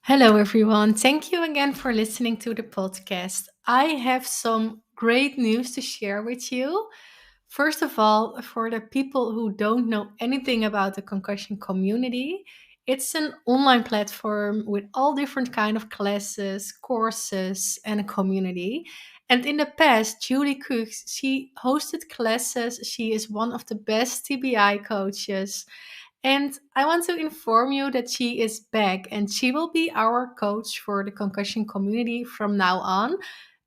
Hello, everyone. Thank you again for listening to the podcast. I have some great news to share with you. First of all, for the people who don't know anything about the concussion community, it's an online platform with all different kind of classes, courses, and a community. And in the past, Julie Kuch, she hosted classes. She is one of the best TBI coaches. And I want to inform you that she is back and she will be our coach for the concussion community from now on.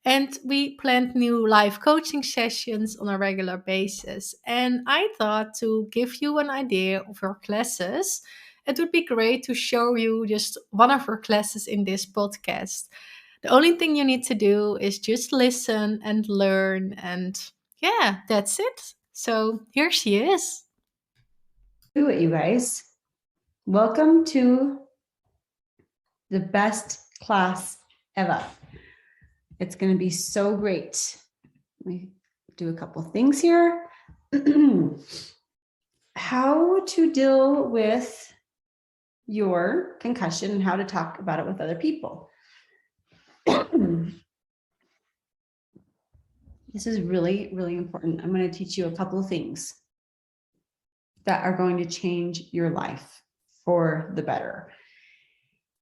And we planned new live coaching sessions on a regular basis. And I thought to give you an idea of her classes, it would be great to show you just one of her classes in this podcast. The only thing you need to do is just listen and learn. And yeah, that's it. So here she is. Do it, you guys. Welcome to the best class ever. It's going to be so great. Let me do a couple things here. How to deal with your concussion and how to talk about it with other people. This is really, really important. I'm going to teach you a couple of things that are going to change your life for the better.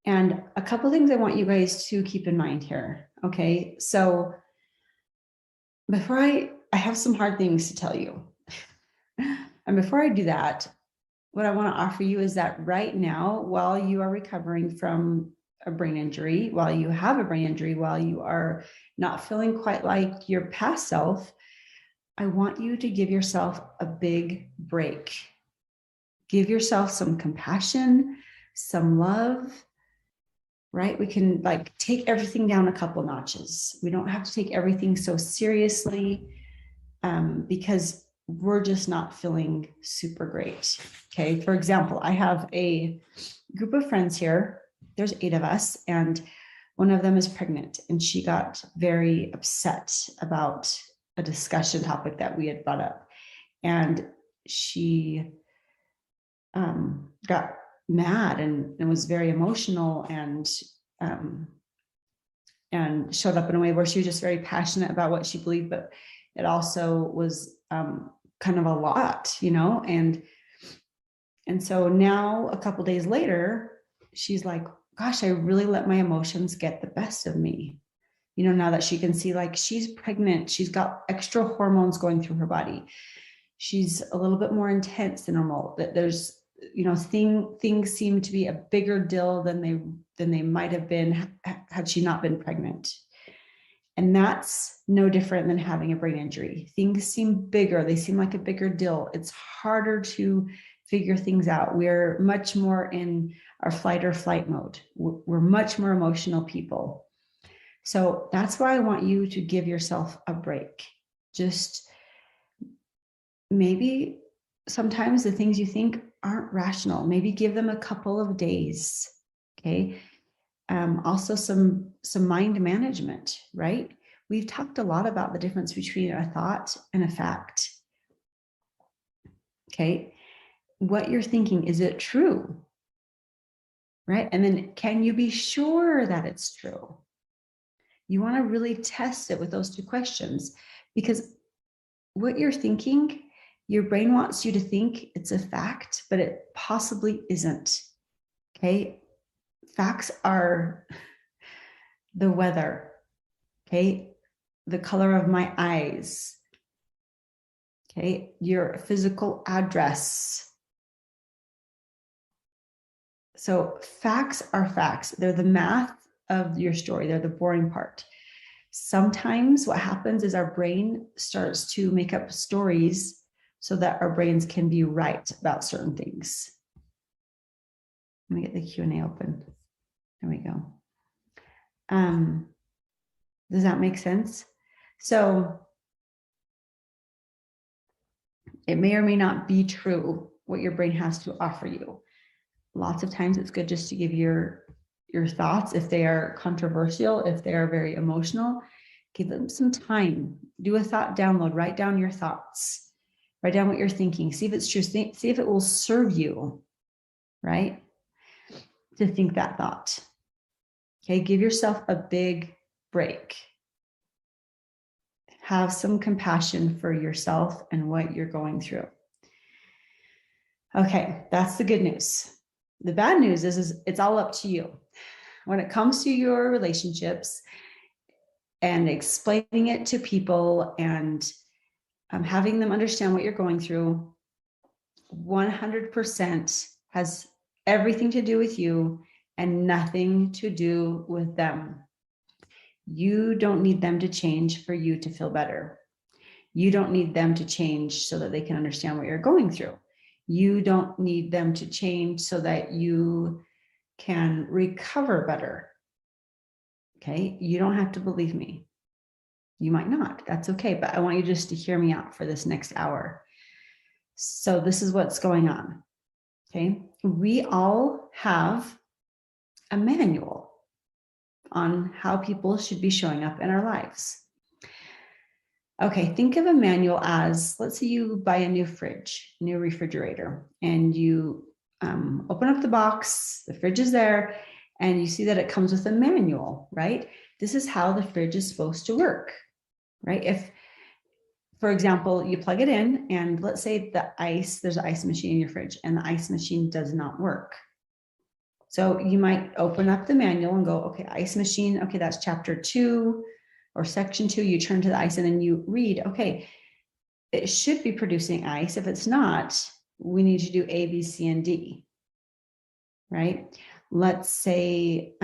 And a couple of things I want you guys to keep in mind here. Okay, so before I have some hard things to tell you. And before I do that, what I want to offer you is that right now, while you are recovering from a brain injury, while you have a brain injury, while you are not feeling quite like your past self, I want you to give yourself a big break. Give yourself some compassion, some love, right? We can take everything down a couple notches. We don't have to take everything so seriously because we're just not feeling super great. Okay. For example, I have a group of friends here. There's 8 of us, and one of them is pregnant, and she got very upset about a discussion topic that we had brought up. And she got mad and was very emotional and showed up in a way where she was just very passionate about what she believed, but it also was kind of a lot, and so now a couple days later, she's like, gosh, I really let my emotions get the best of me. Now that she can see, she's pregnant, she's got extra hormones going through her body. She's a little bit more intense than normal. That there's, things seem to be a bigger deal than they might have been had she not been pregnant. And that's no different than having a brain injury. Things seem bigger. They seem like a bigger deal. It's harder to figure things out. We're much more in our fight or flight mode. We're much more emotional people. So that's why I want you to give yourself a break. Just maybe sometimes the things you think aren't rational. Maybe give them a couple of days. Okay. Also some mind management, right? We've talked a lot about the difference between a thought and a fact. Okay. What you're thinking, is it true? Right? And then can you be sure that it's true? You want to really test it with those 2 questions, because what you're thinking, your brain wants you to think it's a fact, but it possibly isn't. Okay. Facts are the weather. Okay. The color of my eyes. Okay. Your physical address. So facts are facts. They're the math of your story. They're the boring part. Sometimes what happens is our brain starts to make up stories so that our brains can be right about certain things. Let me get the Q&A open. There we go. Does that make sense? So it may or may not be true what your brain has to offer you. Lots of times it's good just to give your thoughts, if they are controversial, if they are very emotional, give them some time. Do a thought download. Write down your thoughts. Write down what you're thinking. See if it's true. See if it will serve you, right? To think that thought. Okay, give yourself a big break. Have some compassion for yourself and what you're going through. Okay, that's the good news. The bad news is it's all up to you. When it comes to your relationships and explaining it to people and having them understand what you're going through, 100% has everything to do with you and nothing to do with them. You don't need them to change for you to feel better. You don't need them to change so that they can understand what you're going through. You don't need them to change so that you can recover better. Okay, you don't have to believe me. You might not, that's okay, but I want you just to hear me out for this next hour. So this is what's going on, okay? We all have a manual on how people should be showing up in our lives. Okay, think of a manual as, let's say you buy a new fridge, new refrigerator, and you open up the box, the fridge is there, and you see that it comes with a manual, right? This is how the fridge is supposed to work, right? If, for example, you plug it in and let's say there's an ice machine in your fridge and the ice machine does not work. So you might open up the manual and go, okay, ice machine, okay, that's chapter 2 or section 2. You turn to the ice and then you read, okay, it should be producing ice. If it's not, we need to do A, B, C, and D, right? Let's say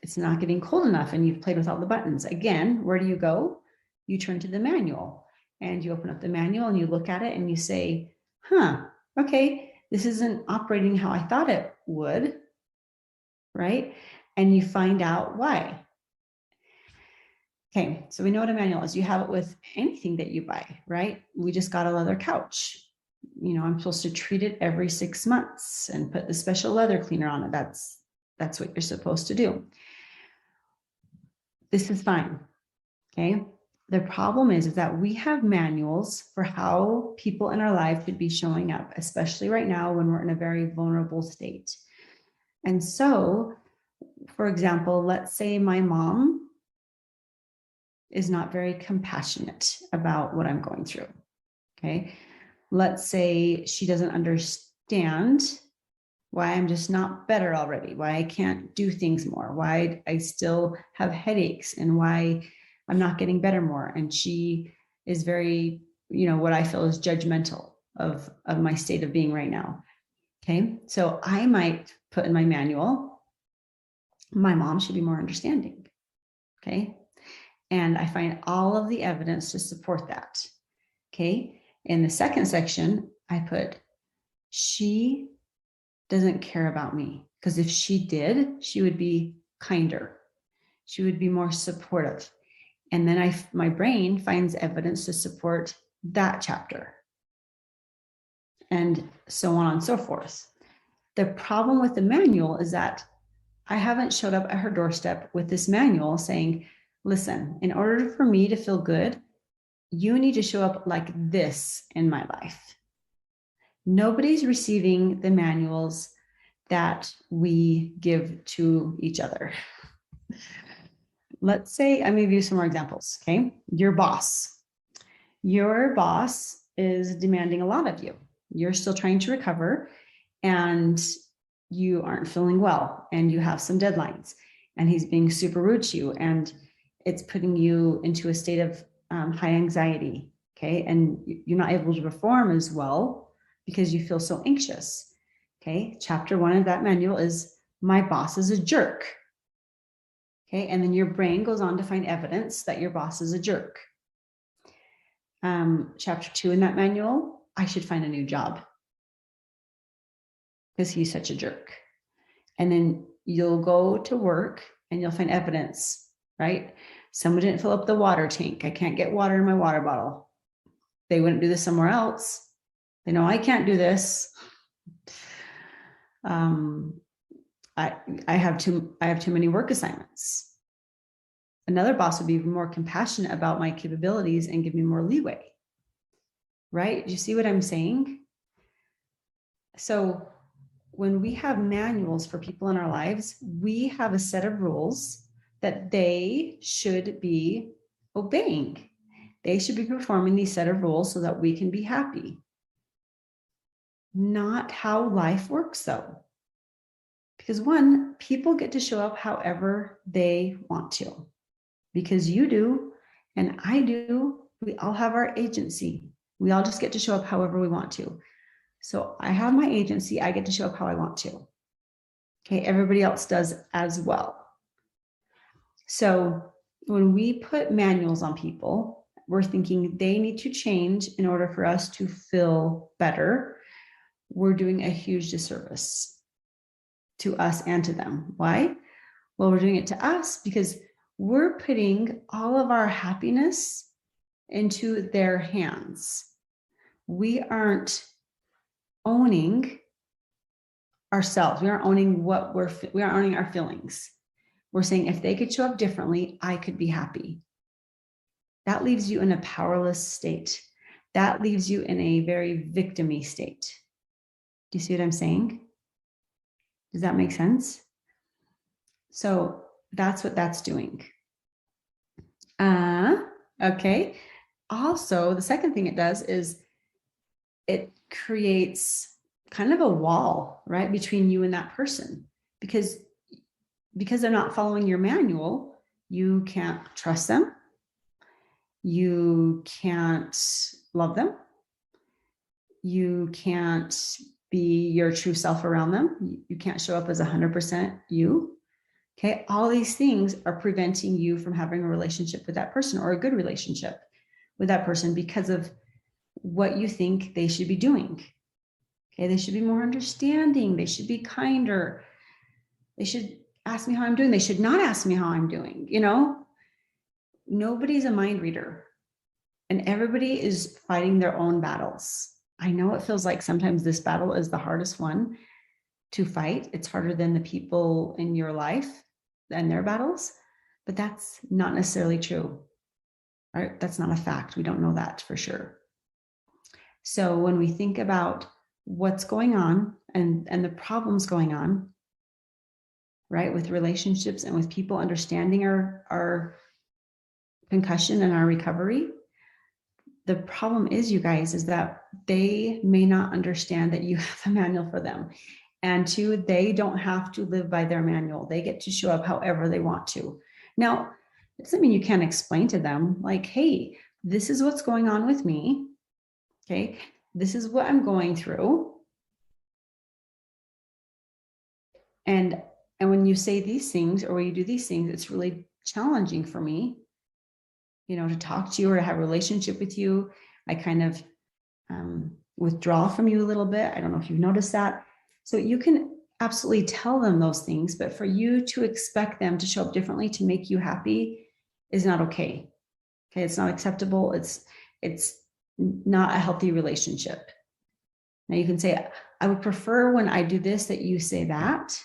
it's not getting cold enough and you've played with all the buttons. Again, where do you go? You turn to the manual and you open up the manual and you look at it and you say, okay, this isn't operating how I thought it would, right? And you find out why. Okay, so we know what a manual is. You have it with anything that you buy, right? We just got a leather couch. You know, I'm supposed to treat it every 6 months and put the special leather cleaner on it. That's what you're supposed to do. This is fine, okay? The problem is that we have manuals for how people in our life should be showing up, especially right now when we're in a very vulnerable state. And so, for example, let's say my mom is not very compassionate about what I'm going through, okay? Let's say she doesn't understand why I'm just not better already, why I can't do things more, why I still have headaches, and why I'm not getting better more. And she is very, what I feel is judgmental of my state of being right now. Okay. So I might put in my manual, my mom should be more understanding. Okay. And I find all of the evidence to support that. Okay. In the second section, I put, she doesn't care about me, because if she did, she would be kinder. She would be more supportive. And then my brain finds evidence to support that chapter, and so on and so forth. The problem with the manual is that I haven't showed up at her doorstep with this manual saying, listen, in order for me to feel good, you need to show up like this in my life. Nobody's receiving the manuals that we give to each other. Let's say, I'm going to give you some more examples, okay? Your boss is demanding a lot of you. You're still trying to recover and you aren't feeling well and you have some deadlines and he's being super rude to you and it's putting you into a state of high anxiety, okay? And you're not able to perform as well because you feel so anxious, okay? Chapter 1 of that manual is, my boss is a jerk, okay? And then your brain goes on to find evidence that your boss is a jerk. Chapter 2 in that manual, I should find a new job because he's such a jerk. And then you'll go to work and you'll find evidence, right? Someone didn't fill up the water tank. I can't get water in my water bottle. They wouldn't do this somewhere else. They know I can't do this. I have too many work assignments. Another boss would be more compassionate about my capabilities and give me more leeway, right? Do you see what I'm saying? So when we have manuals for people in our lives, we have a set of rules that they should be obeying. They should be performing these set of rules so that we can be happy. Not how life works, though. Because one, people get to show up however they want to. Because you do, and I do. We all have our agency. We all just get to show up however we want to. So I have my agency. I get to show up how I want to. Okay, everybody else does as well. So when we put manuals on people, we're thinking they need to change in order for us to feel better. We're doing a huge disservice to us and to them. Why? Well, we're doing it to us because we're putting all of our happiness into their hands. We aren't owning ourselves. We aren't owning we aren't owning our feelings. We're saying if they could show up differently, I could be happy. That leaves you in a powerless state. That leaves you in a very victim-y state. Do you see what I'm saying? Does that make sense? So that's what that's doing. Okay. Also, the second thing it does is it creates kind of a wall, right, between you and that person, because they're not following your manual. You can't trust them. You can't love them. You can't be your true self around them. You can't show up as 100% you. Okay. All these things are preventing you from having a relationship with that person, or a good relationship with that person, because of what you think they should be doing. Okay. They should be more understanding. They should be kinder. They should ask me how I'm doing. They should not ask me how I'm doing. Nobody's a mind reader, and everybody is fighting their own battles. I know it feels like sometimes this battle is the hardest one to fight. It's harder than the people in your life and their battles, but that's not necessarily true. Right? That's not a fact. We don't know that for sure. So when we think about what's going on and the problems going on, right, with relationships and with people understanding our concussion and our recovery, the problem is, you guys, is that they may not understand that you have a manual for them. And two, they don't have to live by their manual. They get to show up however they want to. Now, it doesn't mean you can't explain to them, like, hey, this is what's going on with me. Okay, this is what I'm going through. And when you say these things, or when you do these things, it's really challenging for me, to talk to you or to have a relationship with you. I kind of withdraw from you a little bit. I don't know if you've noticed that. So you can absolutely tell them those things, but for you to expect them to show up differently to make you happy is not okay. Okay, it's not acceptable. It's not a healthy relationship. Now you can say, I would prefer when I do this that you say that,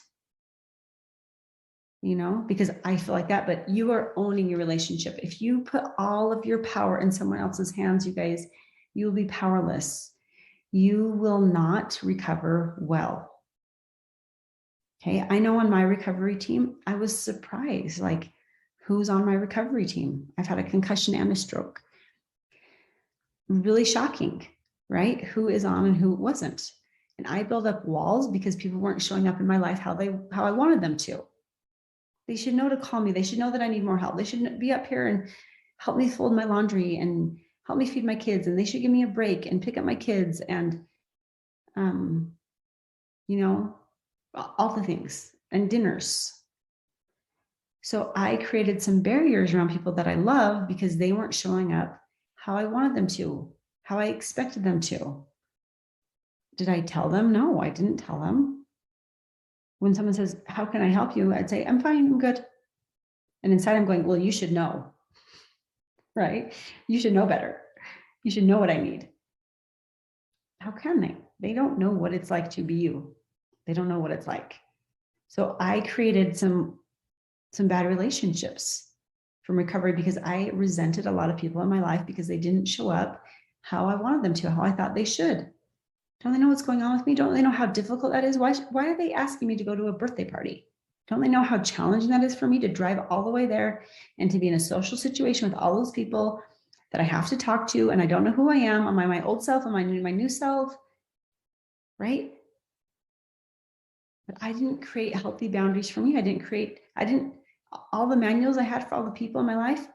because I feel like that, but you are owning your relationship. If you put all of your power in someone else's hands, you guys, you will be powerless. You will not recover well. Okay, I know on my recovery team, I was surprised, like, who's on my recovery team? I've had a concussion and a stroke. Really shocking, right? Who is on and who wasn't. And I built up walls because people weren't showing up in my life how I wanted them to. They should know to call me. They should know that I need more help. They should be up here and help me fold my laundry and help me feed my kids. And they should give me a break and pick up my kids and, all the things, and dinners. So I created some barriers around people that I love because they weren't showing up how I wanted them to, how I expected them to. Did I tell them? No, I didn't tell them. When someone says, how can I help you? I'd say, I'm fine, I'm good. And inside I'm going, well, you should know, right? You should know better. You should know what I need. How can they? They don't know what it's like to be you. They don't know what it's like. So I created some bad relationships from recovery because I resented a lot of people in my life because they didn't show up how I wanted them to, how I thought they should. Don't they know what's going on with me? Don't they know how difficult that is? Why are they asking me to go to a birthday party? Don't they know how challenging that is for me to drive all the way there and to be in a social situation with all those people that I have to talk to, and I don't know who I am? Am I my old self? Am I my new self? Right? But I didn't create healthy boundaries for me. All the manuals I had for all the people in my life,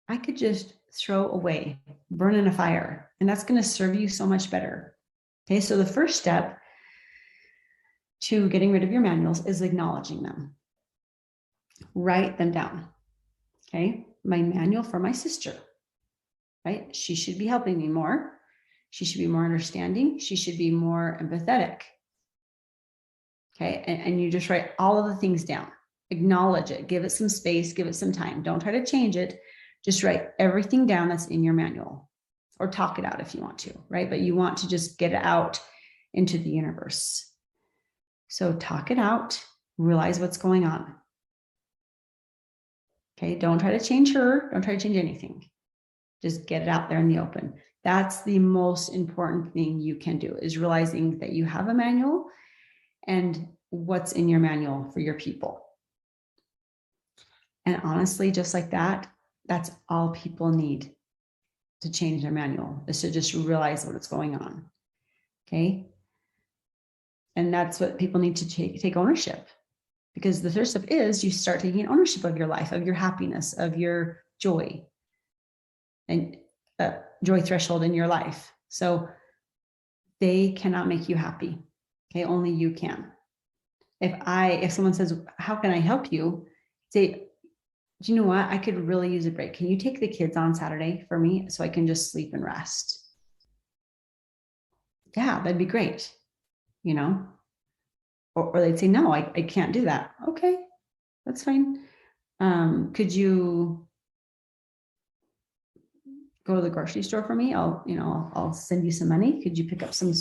I could just throw away, burn in a fire, and that's going to serve you so much better. Okay, so the first step to getting rid of your manuals is acknowledging them. Write them down. Okay, my manual for my sister, right? She should be helping me more. She should be more understanding. She should be more empathetic. Okay, and you just write all of the things down. Acknowledge it. Give it some space. Give it some time. Don't try to change it. Just write everything down that's in your manual, or talk it out if you want to, right? But you want to just get it out into the universe. So talk it out. Realize what's going on. Okay, don't try to change her. Don't try to change anything. Just get it out there in the open. That's the most important thing you can do, is realizing that you have a manual and what's in your manual for your people. And honestly, just like that, that's all people need to change their manual, is to just realize what's going on. Okay. And that's what people need to take ownership, because the third step is you start taking ownership of your life, of your happiness, of your joy, and joy threshold in your life. So they cannot make you happy. Okay. Only you can. If someone says, how can I help you? Say, do you know what? I could really use a break. Can you take the kids on Saturday for me so I can just sleep and rest? Yeah, that'd be great. You know, or they'd say, no, I can't do that. Okay, that's fine. Could you go to the grocery store for me? I'll send you some money. Could you pick up some?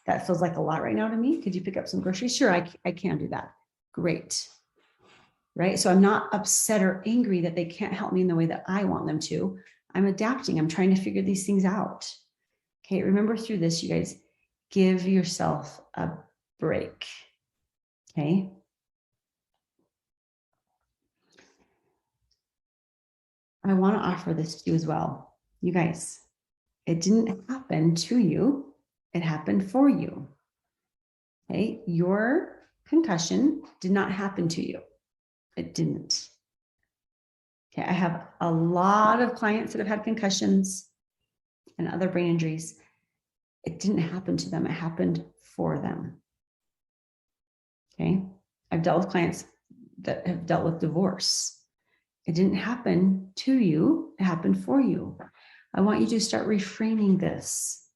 That feels like a lot right now to me. Could you pick up some groceries? Sure, I can do that. Great. Right? So I'm not upset or angry that they can't help me in the way that I want them to. I'm adapting. I'm trying to figure these things out. Okay, remember through this, you guys, give yourself a break. Okay. I want to offer this to you as well. You guys, it didn't happen to you. It happened for you. Okay. Your concussion did not happen to you. It didn't. Okay. I have a lot of clients that have had concussions and other brain injuries. It didn't happen to them. It happened for them. Okay. I've dealt with clients that have dealt with divorce. It didn't happen to you. It happened for you. I want you to start reframing this.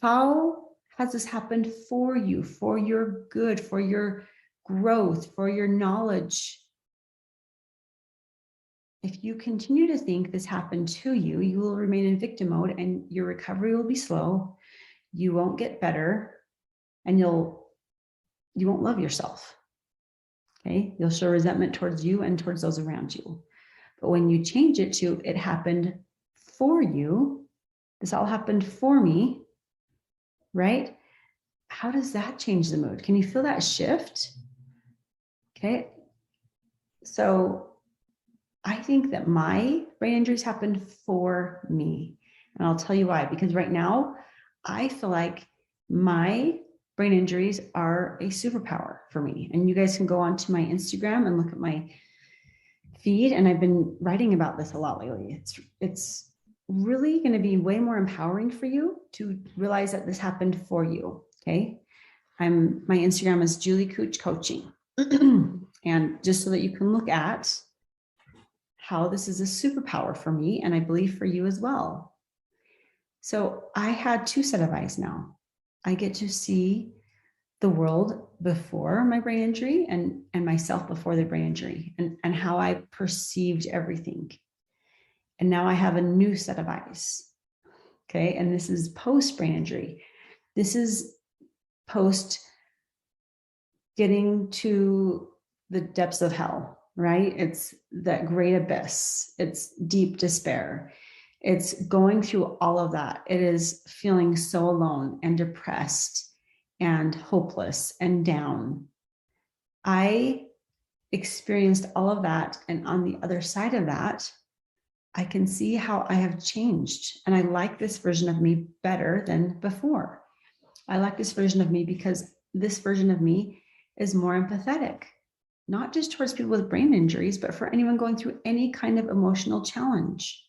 How has this happened for you, for your good, for your growth, for your knowledge? If you continue to think this happened to you, you will remain in victim mode and your recovery will be slow. You won't get better, and you won't love yourself. Okay. You'll show resentment towards you and towards those around you. But when you change it to, it happened for you, this all happened for me, right? How does that change the mood? Can you feel that shift? Okay. So I think that my brain injuries happened for me. And I'll tell you why, because right now I feel like my brain injuries are a superpower for me. And you guys can go onto my Instagram and look at my feed. And I've been writing about this a lot lately. It's really going to be way more empowering for you to realize that this happened for you. Okay. My Instagram is Julie Kuch Coaching. And just so that you can look at how this is a superpower for me, and I believe for you as well. So I had two set of eyes now. I get to see the world before my brain injury and myself before the brain injury, and how I perceived everything. And now I have a new set of eyes. Okay. And this is post brain injury. This is post getting to the depths of hell, right? It's that great abyss. It's deep despair. It's going through all of that. It is feeling so alone and depressed and hopeless and down. I experienced all of that. And on the other side of that, I can see how I have changed. And I like this version of me better than before. I like this version of me because this version of me is more empathetic, not just towards people with brain injuries, but for anyone going through any kind of emotional challenge.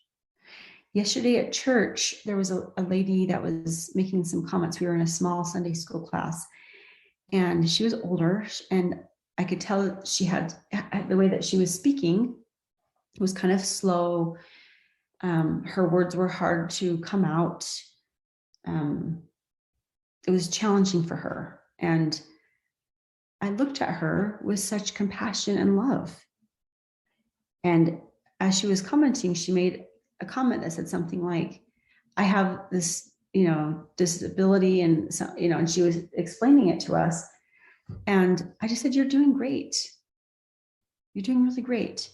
Yesterday at church, there was a lady that was making some comments. We were in a small Sunday school class, and she was older, and I could tell she had, the way that she was speaking was kind of slow. Her words were hard to come out. It was challenging for her. And I looked at her with such compassion and love. And as she was commenting, she made a comment that said something like, I have this, disability, and so, and she was explaining it to us. And I just said, you're doing great. You're doing really great.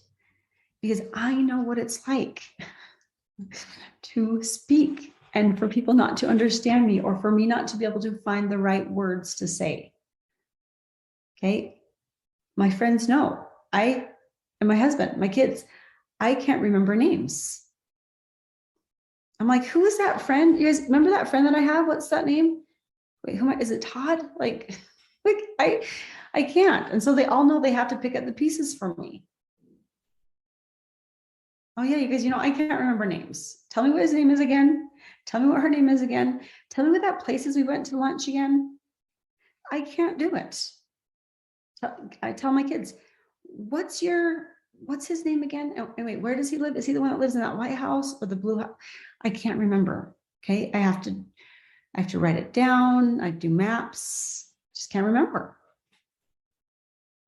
Because I know what it's like to speak and for people not to understand me, or for me not to be able to find the right words to say. Okay. My friends know, and my husband, my kids, I can't remember names. I'm like, who is that friend? You guys remember that friend that I have? What's that name? Wait, is it Todd? Like I can't. And so they all know they have to pick up the pieces for me. Oh yeah, you guys, I can't remember names. Tell me what his name is again. Tell me what her name is again. Tell me what that place is we went to lunch again. I can't do it. I tell my kids, what's his name again? Oh, wait, where does he live? Is he the one that lives in that white house or the blue house? I can't remember. Okay. I have to write it down. I do maps. Just can't remember.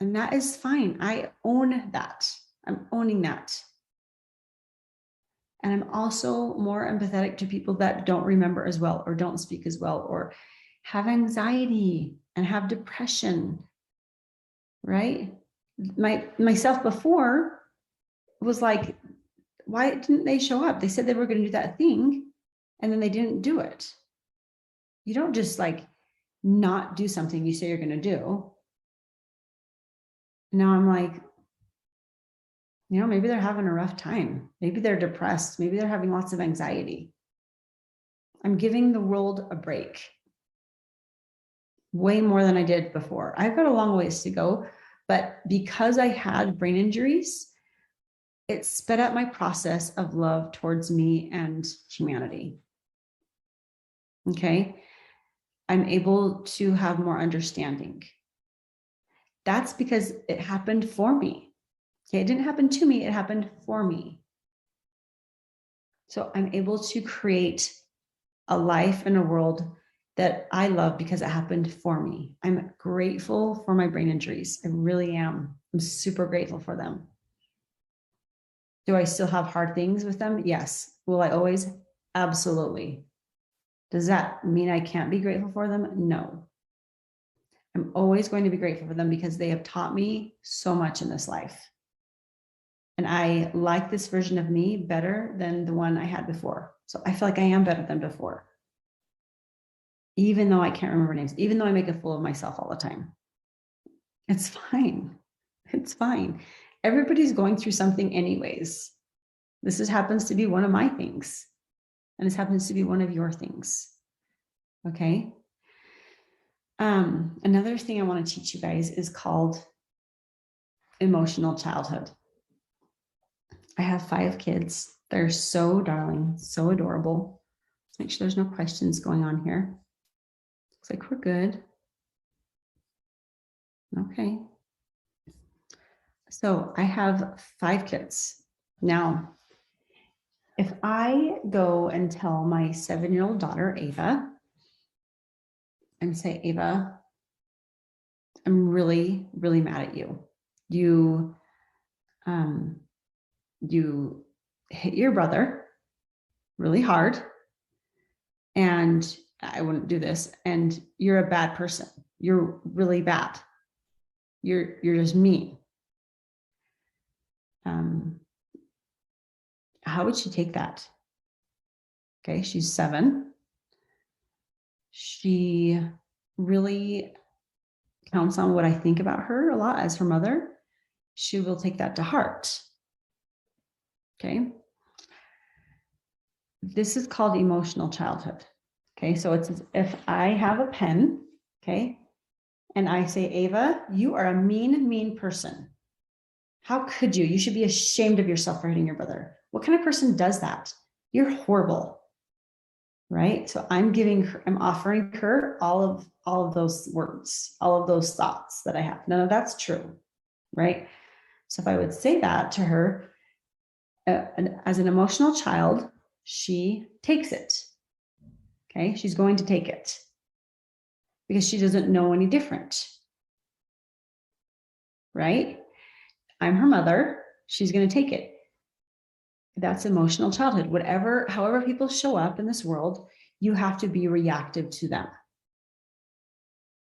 And that is fine. I own that. I'm owning that. And I'm also more empathetic to people that don't remember as well, or don't speak as well, or have anxiety and have depression, right? Myself before was like, why didn't they show up? They said they were going to do that thing, and then they didn't do it. You don't just not do something you say you're going to do. Now I'm like, maybe they're having a rough time. Maybe they're depressed. Maybe they're having lots of anxiety. I'm giving the world a break. Way more than I did before. I've got a long ways to go, but because I had brain injuries, it sped up my process of love towards me and humanity. Okay. I'm able to have more understanding. That's because it happened for me. Okay. It didn't happen to me. It happened for me. So I'm able to create a life and a world that I love because it happened for me. I'm grateful for my brain injuries. I really am. I'm super grateful for them. Do I still have hard things with them? Yes. Will I always? Absolutely. Does that mean I can't be grateful for them? No. I'm always going to be grateful for them because they have taught me so much in this life. And I like this version of me better than the one I had before. So I feel like I am better than before. Even though I can't remember names, even though I make a fool of myself all the time. It's fine. It's fine. Everybody's going through something anyways. This happens to be one of my things. And this happens to be one of your things. Okay. Another thing I want to teach you guys is called emotional childhood. I have 5 kids. They're so darling, so adorable. Let's make sure there's no questions going on here. Looks like we're good. Okay. So I have 5 kids. Now, if I go and tell my 7-year-old daughter, Ava, and say, Ava, I'm really, really mad at you. You hit your brother really hard, and I wouldn't do this, and you're a bad person. You're really bad. You're just mean. How would she take that? Okay, she's 7. She really counts on what I think about her a lot as her mother. She will take that to heart. Okay. This is called emotional childhood. Okay, so it's as if I have a pen, okay, and I say, Ava, you are a mean person. How could you? You should be ashamed of yourself for hitting your brother. What kind of person does that? You're horrible, right? So I'm offering her all of those words, all of those thoughts that I have. None of that's true, right? So if I would say that to her, as an emotional child, she takes it. Okay, she's going to take it because she doesn't know any different, right? I'm her mother. She's going to take it. That's emotional childhood. However people show up in this world, you have to be reactive to them.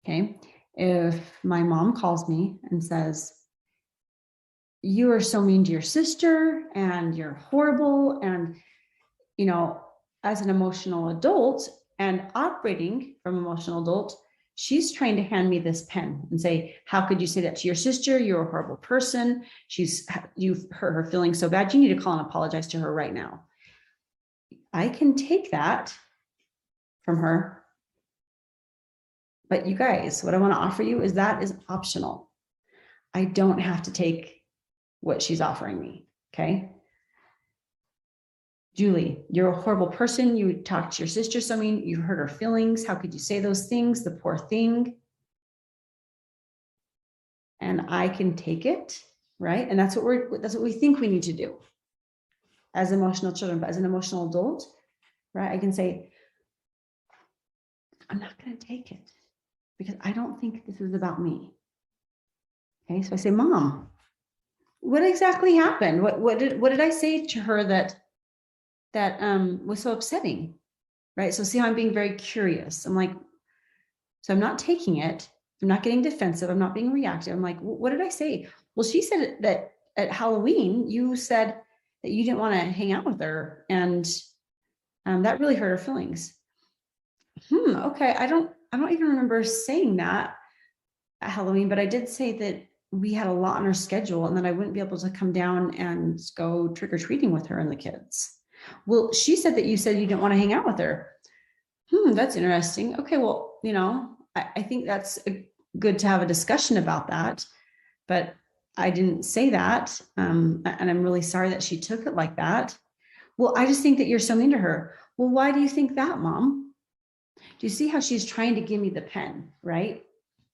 Okay. If my mom calls me and says, you are so mean to your sister and you're horrible, and, as an emotional adult and operating from emotional adult, she's trying to hand me this pen and say, how could you say that to your sister? You're a horrible person. You've hurt her feelings so bad. You need to call and apologize to her right now. I can take that from her. But you guys, what I want to offer you is that is optional. I don't have to take what she's offering me. Okay. Julie, you're a horrible person. You talked to your sister so mean. You hurt her feelings. How could you say those things? The poor thing. And I can take it, right? And that's what we think we need to do as emotional children. But as an emotional adult, right, I can say, I'm not going to take it because I don't think this is about me. Okay, so I say, Mom, what exactly happened? What did I say to her that was so upsetting? Right. So see how I'm being very curious. I'm like, so I'm not taking it. I'm not getting defensive. I'm not being reactive. I'm like, what did I say? Well, she said that at Halloween, you said that you didn't want to hang out with her. And that really hurt her feelings. Okay. I don't even remember saying that at Halloween, but I did say that we had a lot on our schedule and that I wouldn't be able to come down and go trick-or-treating with her and the kids. Well, she said that you said you didn't want to hang out with her. That's interesting. Okay, well, I think that's good to have a discussion about that, but I didn't say that. And I'm really sorry that she took it like that. Well, I just think that you're so mean to her. Well, why do you think that, Mom? Do you see how she's trying to give me the pen, right?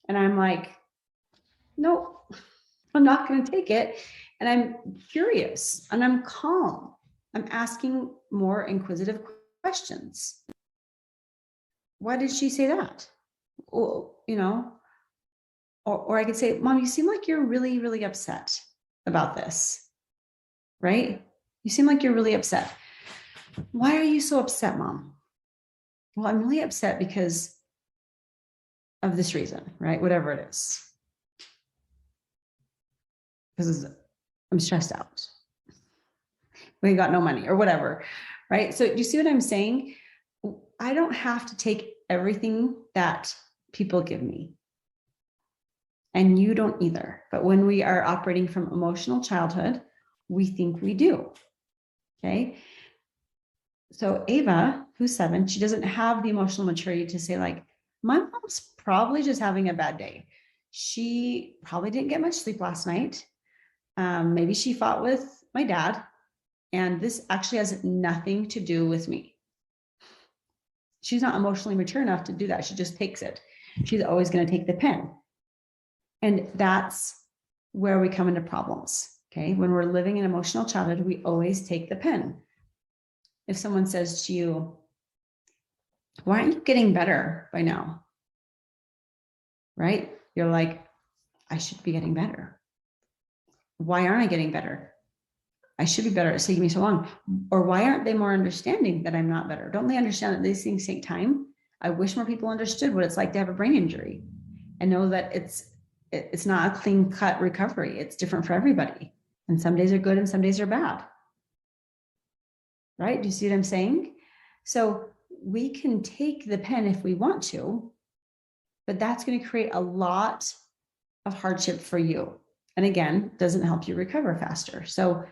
And I'm like, no, I'm not going to take it. And I'm curious and I'm calm. I'm asking more inquisitive questions. Why did she say that? Well, or I could say, Mom, you seem like you're really, really upset about this, right? You seem like you're really upset. Why are you so upset, Mom? Well, I'm really upset because of this reason, right? Whatever it is. Because I'm stressed out. We got no money or whatever, right? So do you see what I'm saying? I don't have to take everything that people give me. And you don't either. But when we are operating from emotional childhood, we think we do. Okay. So Ava, who's 7, she doesn't have the emotional maturity to say, like, my mom's probably just having a bad day. She probably didn't get much sleep last night. Maybe she fought with my dad. And this actually has nothing to do with me. She's not emotionally mature enough to do that. She just takes it. She's always going to take the pen. And that's where we come into problems. Okay. When we're living in emotional childhood, we always take the pen. If someone says to you, why aren't you getting better by now? Right? You're like, I should be getting better. Why aren't I getting better? I should be better. It's taking me so long. Or why aren't they more understanding that I'm not better? Don't they understand that these things take time? I wish more people understood what it's like to have a brain injury and know that it's not a clean cut recovery. It's different for everybody. And some days are good and some days are bad. Right? Do you see what I'm saying? So we can take the pen if we want to, but that's going to create a lot of hardship for you. And again, doesn't help you recover faster. So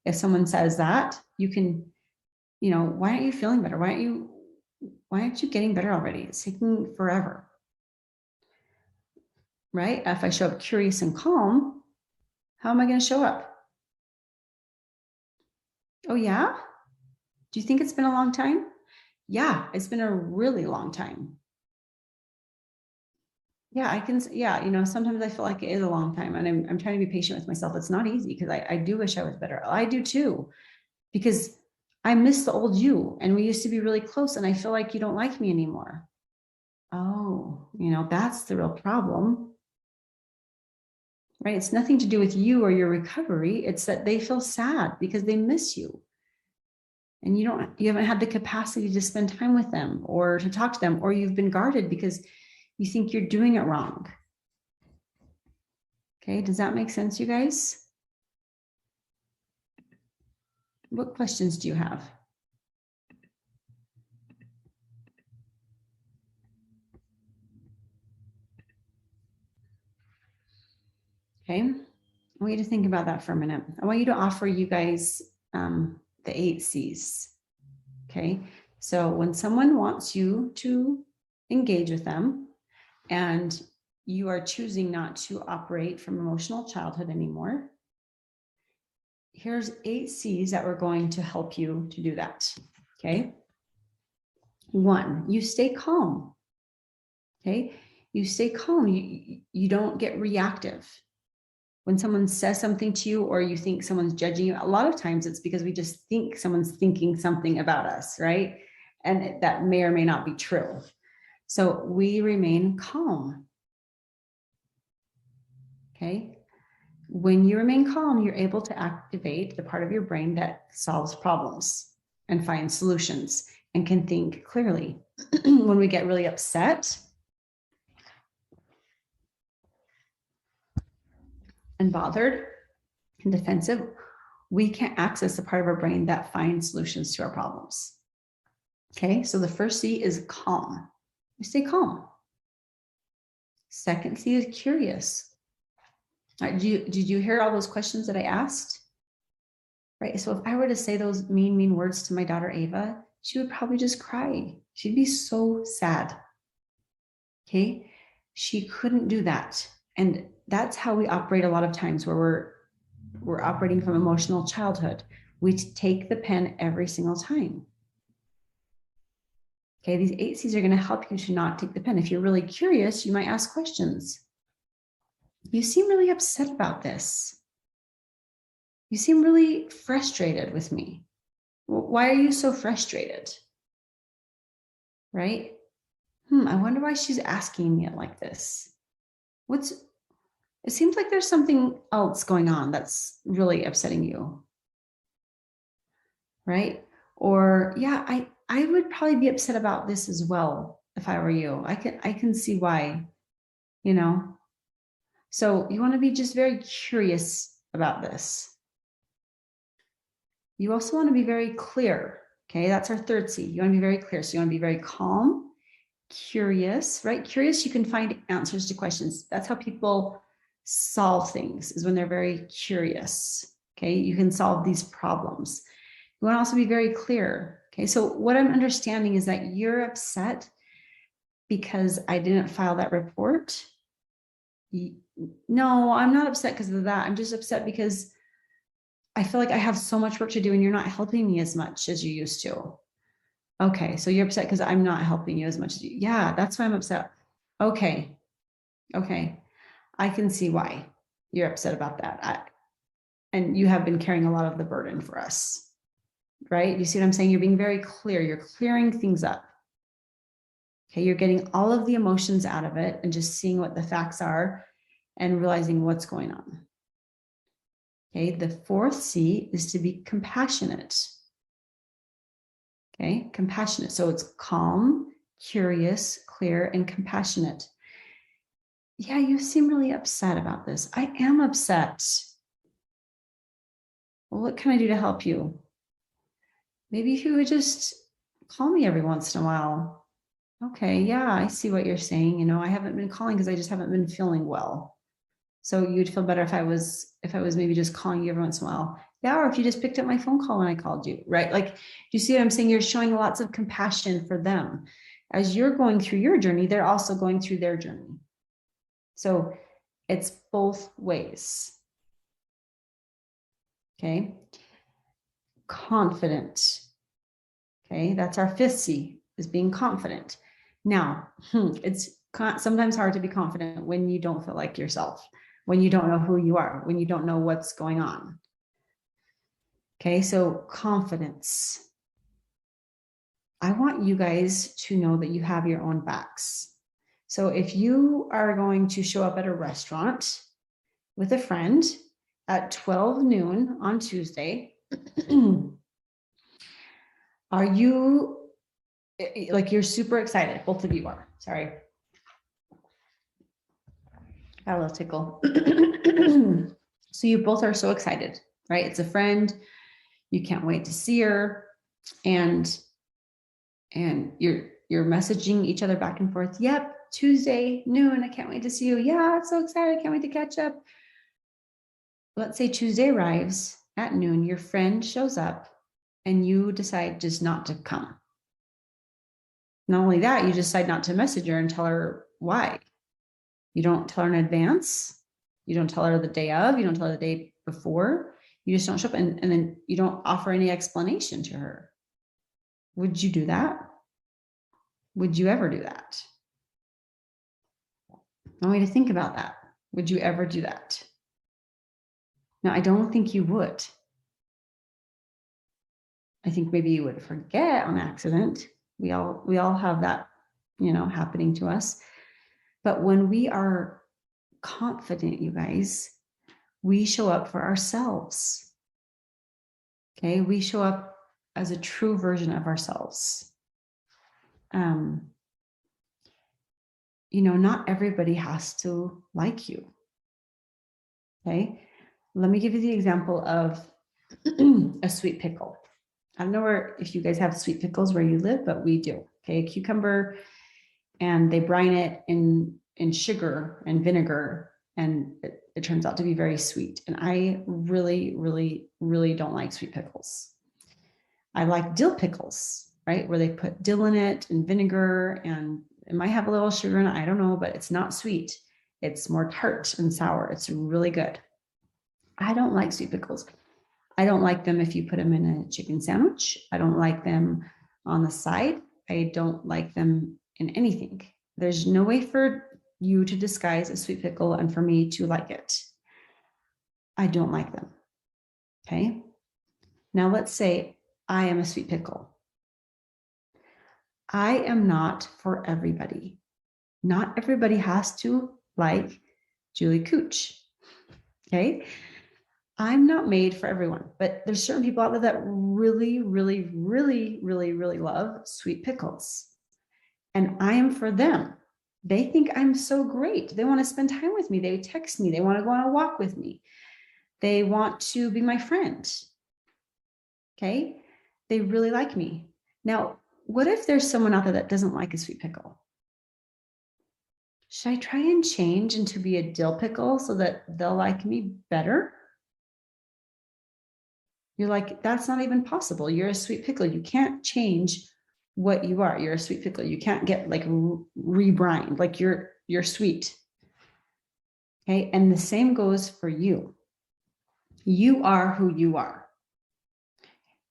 if someone says that, you can, why aren't you feeling better? Why aren't you getting better already? It's taking forever. Right? If I show up curious and calm, how am I going to show up? Oh, yeah? Do you think it's been a long time? Yeah, it's been a really long time. Yeah, I can, sometimes I feel like it is a long time, and I'm trying to be patient with myself. It's not easy because I do wish I was better. I do too, because I miss the old you, and we used to be really close, and I feel like you don't like me anymore. Oh, that's the real problem, right? It's nothing to do with you or your recovery. It's that they feel sad because they miss you. And you haven't had the capacity to spend time with them or to talk to them, or you've been guarded because you think you're doing it wrong. Okay, does that make sense, you guys? What questions do you have? Okay, I want you to think about that for a minute. I want you to offer you guys the 8 C's. Okay, so when someone wants you to engage with them and you are choosing not to operate from emotional childhood anymore, here's 8 C's that we're going to help you to do that. Okay. 1, you stay calm. Okay. You stay calm. You don't get reactive. When someone says something to you or you think someone's judging you, a lot of times it's because we just think someone's thinking something about us, right? And that may or may not be true. So we remain calm. Okay. When you remain calm, you're able to activate the part of your brain that solves problems and finds solutions and can think clearly. When we get really upset and bothered and defensive, we can't access the part of our brain that finds solutions to our problems. Okay, so the first C is calm. You stay calm. Second C is curious. All right, did you hear all those questions that I asked? Right, so if I were to say those mean words to my daughter Ava, she would probably just cry. She'd be so sad. Okay, she couldn't do that. And that's how we operate a lot of times, where we're operating from emotional childhood. We take the pen every single time. Okay, these 8 C's are going to help you to not take the pen. If you're really curious, you might ask questions. You seem really upset about this. You seem really frustrated with me. Why are you so frustrated? Right? I wonder why she's asking me it like this. It seems like there's something else going on that's really upsetting you. Right? Or, yeah, I would probably be upset about this as well if I were you. I can see why, So you want to be just very curious about this. You also want to be very clear. Okay, that's our third C. You want to be very clear. So you want to be very calm, curious, right? Curious, you can find answers to questions. That's how people solve things, is when they're very curious. Okay, you can solve these problems. You want to also be very clear. Okay, so what I'm understanding is that you're upset because I didn't file that report. No, I'm not upset because of that. I'm just upset because I feel like I have so much work to do and you're not helping me as much as you used to. Okay, so you're upset because I'm not helping you as much as you. Yeah, that's why I'm upset. Okay. I can see why you're upset about that. And you have been carrying a lot of the burden for us, right? You see what I'm saying? You're being very clear. You're clearing things up. Okay, you're getting all of the emotions out of it and just seeing what the facts are and realizing what's going on. Okay, the fourth C is to be compassionate. Okay, compassionate. So it's calm, curious, clear, and compassionate. Yeah, you seem really upset about this. I am upset. Well, what can I do to help you? Maybe if you would just call me every once in a while. Okay, yeah, I see what you're saying. I haven't been calling because I just haven't been feeling well. So you'd feel better if I was maybe just calling you every once in a while. Yeah, or if you just picked up my phone call when I called you, right? Like, you see what I'm saying? You're showing lots of compassion for them. As you're going through your journey, they're also going through their journey. So it's both ways. Okay. Confident. Okay. That's our fifth C, is being confident. Now, it's sometimes hard to be confident when you don't feel like yourself, when you don't know who you are, when you don't know what's going on. Okay. So confidence. I want you guys to know that you have your own backs. So if you are going to show up at a restaurant with a friend at 12 noon on Tuesday, are you like, you're super excited? Both of you are. Sorry. Got a little tickle. So you both are so excited, right? It's a friend. You can't wait to see her. And you're messaging each other back and forth. Yep, Tuesday noon. I can't wait to see you. Yeah, I'm so excited. I can't wait to catch up. Let's say Tuesday arrives at noon. Your friend shows up and you decide just not to come. Not only that, you decide not to message her and tell her why. You don't tell her in advance. You don't tell her the day of. You don't tell her the day before. You just don't show up, and then you don't offer any explanation to her. Would you do that? Would you ever do that? I want you to think about that. Would you ever do that? No, I don't think you would. I think maybe you would forget on accident. We all have that, happening to us. But when we are confident, you guys, we show up for ourselves. Okay, we show up as a true version of ourselves. Not everybody has to like you. Okay, let me give you the example of a sweet pickle. I don't know if you guys have sweet pickles where you live, but we do. Okay, a cucumber, and they brine it in sugar and vinegar, and it turns out to be very sweet. And I really, really, really don't like sweet pickles. I like dill pickles, right? Where they put dill in it and vinegar, and it might have a little sugar in it. I don't know, but it's not sweet. It's more tart and sour. It's really good. I don't like sweet pickles. I don't like them if you put them in a chicken sandwich. I don't like them on the side. I don't like them in anything. There's no way for you to disguise a sweet pickle and for me to like it. I don't like them. Okay. Now let's say I am a sweet pickle. I am not for everybody. Not everybody has to like Julie Kuch. Okay. I'm not made for everyone, but there's certain people out there that really, really, really, really, really love sweet pickles. And I am for them. They think I'm so great. They want to spend time with me. They text me. They want to go on a walk with me. They want to be my friend. Okay. They really like me. Now, what if there's someone out there that doesn't like a sweet pickle? Should I try and change into be a dill pickle so that they'll like me better? You're like, that's not even possible. You're a sweet pickle. You can't change what you are. You're a sweet pickle. You can't get like rebrined. Like you're sweet. Okay. And the same goes for you. You are who you are.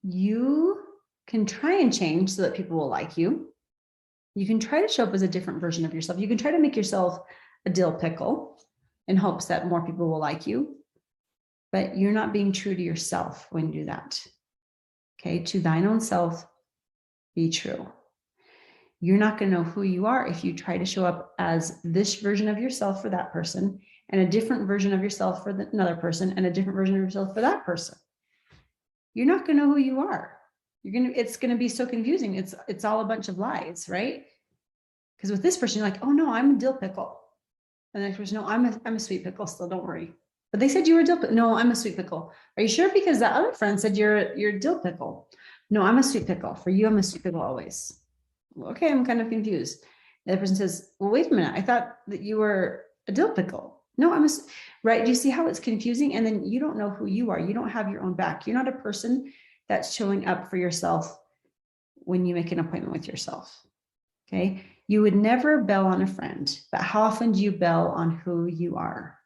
You can try and change so that people will like you. You can try to show up as a different version of yourself. You can try to make yourself a dill pickle in hopes that more people will like you. But you're not being true to yourself when you do that. Okay, to thine own self, be true. You're not going to know who you are if you try to show up as this version of yourself for that person, and a different version of yourself for another person, and a different version of yourself for that person. You're not going to know who you are. It's going to be so confusing. It's all a bunch of lies, right? Because with this person, you're like, oh no, I'm a dill pickle. And the next person, no, I'm a sweet pickle still, don't worry. But they said you were a dill pickle. No, I'm a sweet pickle. Are you sure? Because that other friend said you're a dill pickle. No, I'm a sweet pickle. For you, I'm a sweet pickle always. Okay, I'm kind of confused. The other person says, well, wait a minute. I thought that you were a dill pickle. No, right. Do you see how it's confusing? And then you don't know who you are. You don't have your own back. You're not a person that's showing up for yourself when you make an appointment with yourself. Okay. You would never bail on a friend, but how often do you bail on who you are?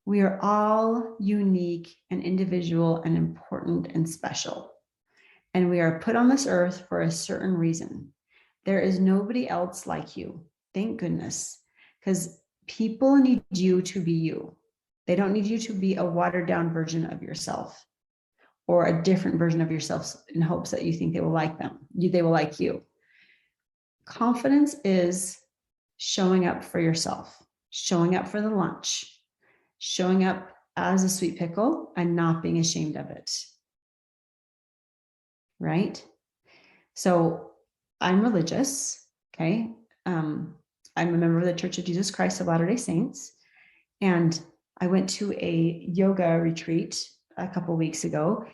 We are all unique and individual and important and special. And we are put on this earth for a certain reason. There is nobody else like you. Thank goodness. Because people need you to be you. They don't need you to be a watered down version of yourself or a different version of yourself in hopes that you think they will like them. They will like you. Confidence is showing up for yourself, showing up for the lunch, showing up as a sweet pickle and not being ashamed of it. Right? So I'm religious. Okay. I'm a member of the Church of Jesus Christ of Latter-day Saints. And I went to a yoga retreat a couple of weeks ago,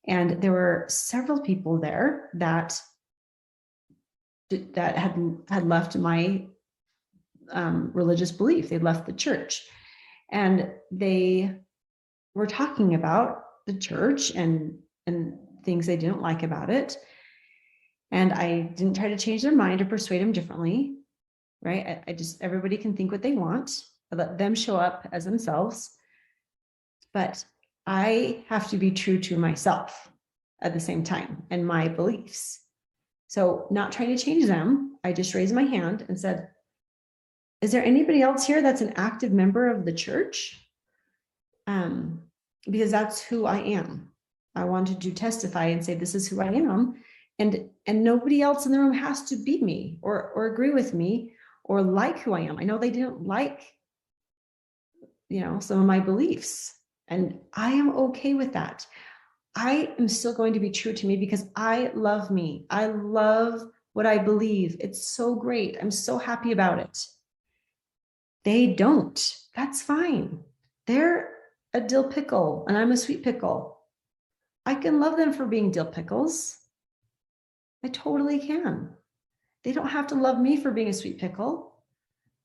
and there were several people there that had left my religious belief. They left the church, and they were talking about the church and things they didn't like about it. And I didn't try to change their mind or persuade them differently, right? I just, everybody can think what they want. I let them show up as themselves. But I have to be true to myself at the same time and my beliefs. So not trying to change them, I just raised my hand and said, is there anybody else here that's an active member of the church? Because that's who I am. I wanted to testify and say, this is who I am. And nobody else in the room has to be me or agree with me or like who I am. I know they didn't like, some of my beliefs, and I am okay with that. I am still going to be true to me because I love me. I love what I believe. It's so great. I'm so happy about it. They don't. That's fine. They're a dill pickle and I'm a sweet pickle. I can love them for being dill pickles. I totally can. They don't have to love me for being a sweet pickle,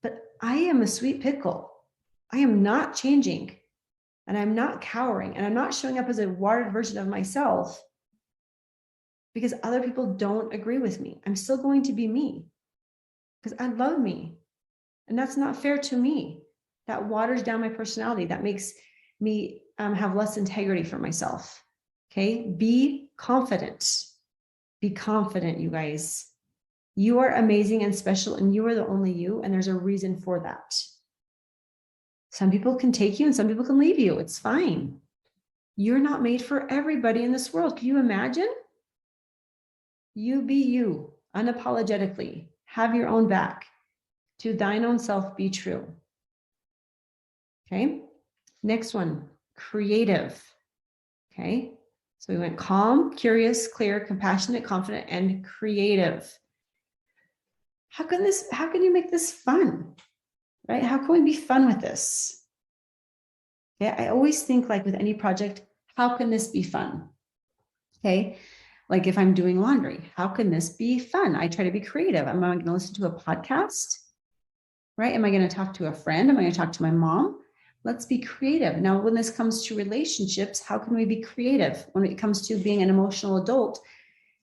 but I am a sweet pickle. I am not changing, and I'm not cowering, and I'm not showing up as a watered version of myself because other people don't agree with me. I'm still going to be me because I love me. And that's not fair to me. That waters down my personality. That makes me have less integrity for myself. Okay. Be confident. Be confident, you guys. You are amazing and special, and you are the only you. And there's a reason for that. Some people can take you and some people can leave you. It's fine. You're not made for everybody in this world. Can you imagine? You be you unapologetically. Have your own back. To thine own self be true. Okay. Next one, creative. Okay. So we went calm, curious, clear, compassionate, confident, and creative. How can you make this fun? Right? How can we be fun with this? Okay. I always think, like with any project, how can this be fun? Okay. Like if I'm doing laundry, how can this be fun? I try to be creative. Am I going to listen to a podcast? Right? Am I going to talk to a friend? Am I going to talk to my mom? Let's be creative. Now, when this comes to relationships, how can we be creative? When it comes to being an emotional adult,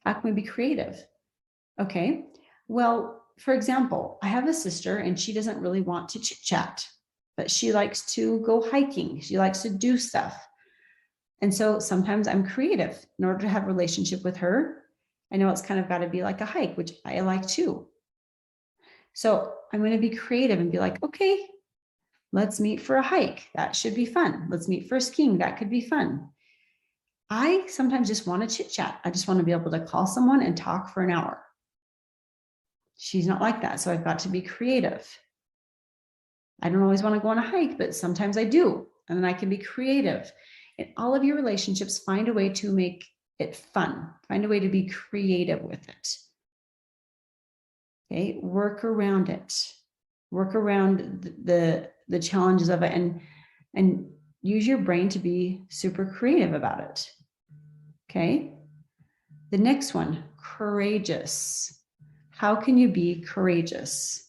how can we be creative? Okay. Well, for example, I have a sister and she doesn't really want to chit chat, but she likes to go hiking. She likes to do stuff. And so sometimes I'm creative in order to have a relationship with her. I know it's kind of got to be like a hike, which I like too. So I'm going to be creative and be like, okay, let's meet for a hike. That should be fun. Let's meet for skiing. That could be fun. I sometimes just want to chit chat. I just want to be able to call someone and talk for an hour. She's not like that. So I've got to be creative. I don't always want to go on a hike, but sometimes I do. And then I can be creative. In all of your relationships, find a way to make it fun. Find a way to be creative with it. Okay, work around it. Work around the challenges of it and use your brain to be super creative about it. Okay. The next one, courageous. How can you be courageous?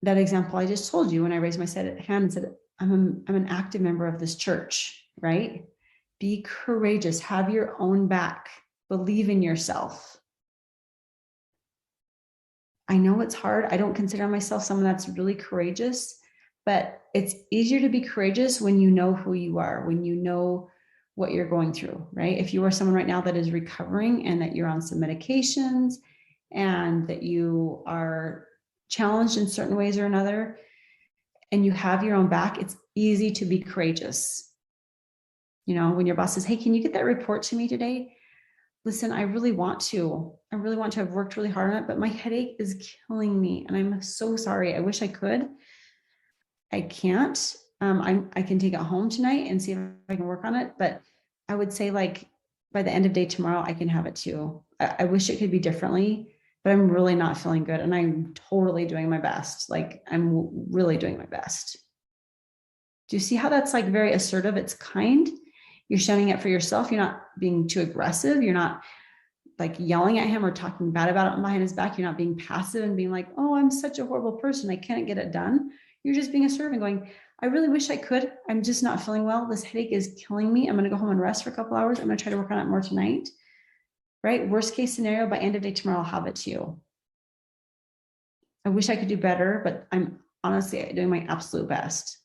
That example I just told you when I raised my hand and said, I'm an active member of this church, right? Be courageous, have your own back, believe in yourself. I know it's hard. I don't consider myself someone that's really courageous, but it's easier to be courageous when you know who you are, when you know what you're going through, right? If you are someone right now that is recovering and that you're on some medications and that you are challenged in certain ways or another, and you have your own back, it's easy to be courageous. You know, when your boss says, hey, can you get that report to me today? Listen, I really want to. I've worked really hard on it, but my headache is killing me. And I'm so sorry. I wish I could. I can't. I can take it home tonight and see if I can work on it. But I would say, like, by the end of day tomorrow, I can have it too. I wish it could be differently, but I'm really not feeling good. And I'm totally doing my best. Like, I'm really doing my best. Do you see how that's like very assertive? It's kind. You're showing up for yourself. You're not being too aggressive. You're not like yelling at him or talking bad about it behind his back. You're not being passive and being like, oh, I'm such a horrible person, I can't get it done. You're just being assertive and going, I really wish I could. I'm just not feeling well. This headache is killing me. I'm going to go home and rest for a couple hours. I'm going to try to work on it more tonight. Right? Worst case scenario, by end of day tomorrow, I'll have it to you. I wish I could do better, but I'm honestly doing my absolute best.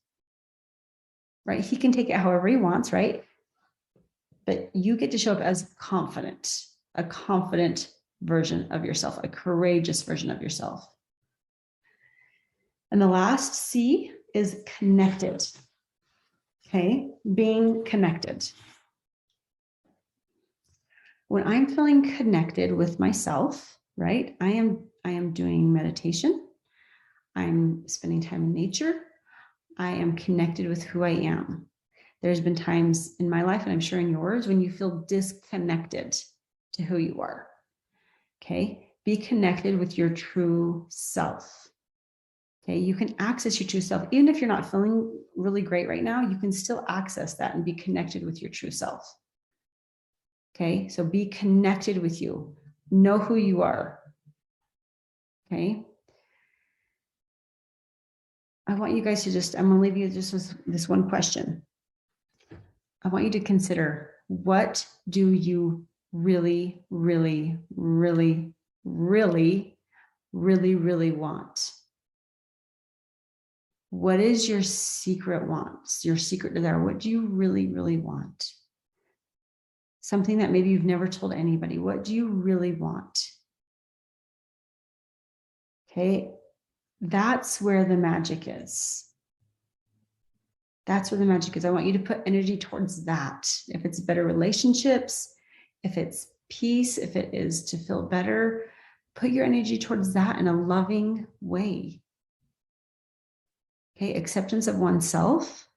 Right? He can take it however he wants, right? But you get to show up as confident, a confident version of yourself, a courageous version of yourself. And the last C is connected. Okay, being connected. When I'm feeling connected with myself, right? I am doing meditation. I'm spending time in nature. I am connected with who I am. There's been times in my life, and I'm sure in yours, when you feel disconnected to who you are. Okay, be connected with your true self. Okay, you can access your true self. Even if you're not feeling really great right now, you can still access that and be connected with your true self. Okay, so be connected with you. Know who you are. Okay. I want you guys to just, I'm going to leave you just with this one question. I want you to consider, what do you really, really, really, really, really, really want? What is your secret wants, your secret desire? What do you really, really want? Something that maybe you've never told anybody. What do you really want? Okay, that's where the magic is. That's where the magic is. I want you to put energy towards that. If it's better relationships, if it's peace, if it is to feel better, put your energy towards that in a loving way. Okay, acceptance of oneself,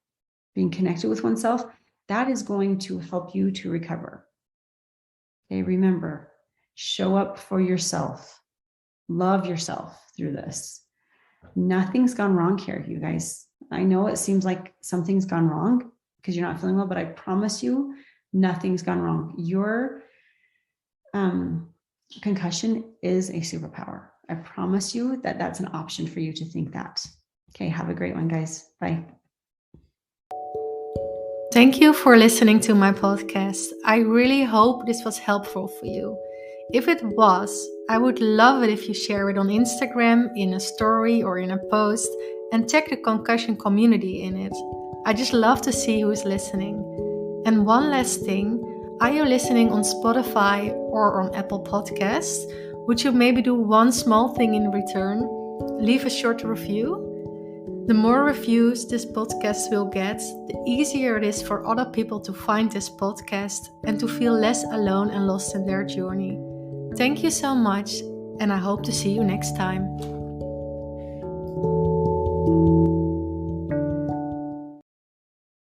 being connected with oneself, that is going to help you to recover. Okay, remember, show up for yourself. Love yourself through this. Nothing's gone wrong here, you guys. I know it seems like something's gone wrong because you're not feeling well, but I promise you, nothing's gone wrong. Your concussion is a superpower. I promise you that that's an option for you to think that. Okay, have a great one, guys. Bye. Thank you for listening to my podcast. I really hope this was helpful for you. If it was, I would love it if you share it on Instagram, in a story or in a post, and tag the Concussion Community in it. I just love to see who's listening. And one last thing, are you listening on Spotify or on Apple Podcasts? Would you maybe do one small thing in return? Leave a short review? The more reviews this podcast will get, the easier it is for other people to find this podcast and to feel less alone and lost in their journey. Thank you so much, and I hope to see you next time.